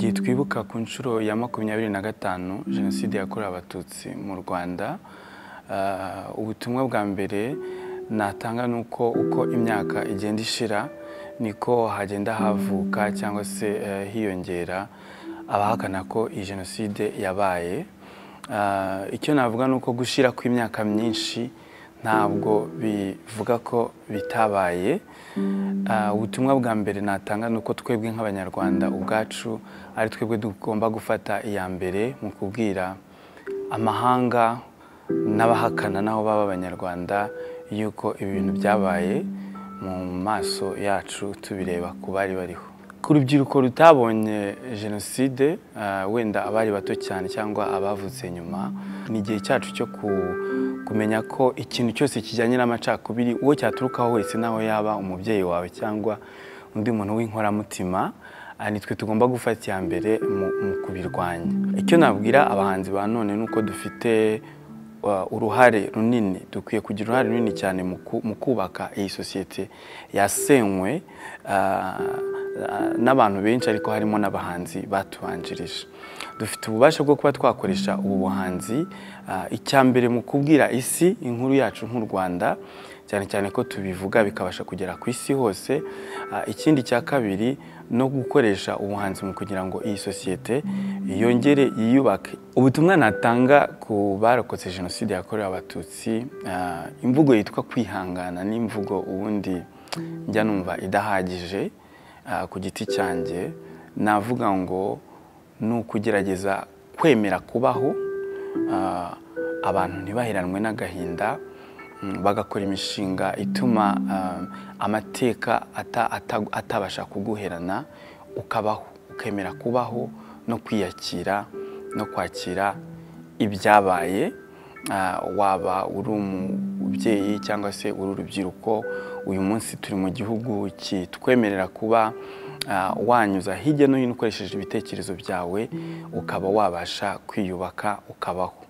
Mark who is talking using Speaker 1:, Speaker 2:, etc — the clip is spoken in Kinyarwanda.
Speaker 1: gihe twibuka ku nshuro ya 25 Jenoside yakorewe Abatutsi mu Rwanda, ubutumwa bwa mbere natanga nuko uko imyaka igenda ishira niko hagenda havuka cyangwa se hiyongera abahakana ko iyi Jenoside yabaye. Icyo navuga nuko gushira ku imyaka myinshi ntabwo bivuga ko bitabaye. Ubutumwa bwa mbere natanga nuko twebwe nk'abanyarwanda ubwacu ari twebwe tugomba gufata iya mbere mu kubwira amahanga n'abahakana naho baba abanyarwanda yuko ibi bintu byabaye mu maso yacu tubireba ku bari bariho. Ku rubyiruko rutabonye Jenoside, wenda abari bato cyane cyangwa abavutse nyuma, ni igihe cyacu cyo kumenya ko ikintu cyose kijyanye n'amacakubiri uwo cyaturukaho wese naho yaba umubyeyi wawe cyangwa undi muntu w'inkoramutima, nitwe tugomba gufata iya mbere mu kubirwanya. Icyo nabwira abahanzi ba none nuko dufite uruhare runini, dukwiye kugira uruhare runini cyane mu kubaka iyi sosiyete yasenywe n'abantu benshi, ariko harimo n'abahanzi batubanjirije. Dufite ububasha bwo kuba twakoresha ubu buhanzi icyambere mu kubwira isi inkuru yacu nk'u Rwanda, cyane cyane ko tubivuga bikabasha kugera ku isi hose. Ikindi cya kabiri no gukoresha ubuhanzi mu kugira ngo iyi sosiyete yongere yiyubake. Ubutumwa natanga ku barokotse Jenoside yakorewe Abatutsi, imvugo yitwa kwihangana n'imvugo ubundi njya numva idahagije. Ku giti cyanjye navuga ngo nukugerageza kwemera kubaho, abantu ntibaheranwe n'agahinda, bagakora imishinga ituma amateka atabasha kuguherana, ukabaho, ukemera kubaho no kwiyakira no kwakira ibyabaye. Waba uri umubyeyi cyangwa se uri urubyiruko, uyu munsi turi mu gihugu kitwemerera kuba wanyuza hirya no hino ukoresheje ibitekerezo byawe, ukaba wabasha kwiyubaka ukabaho.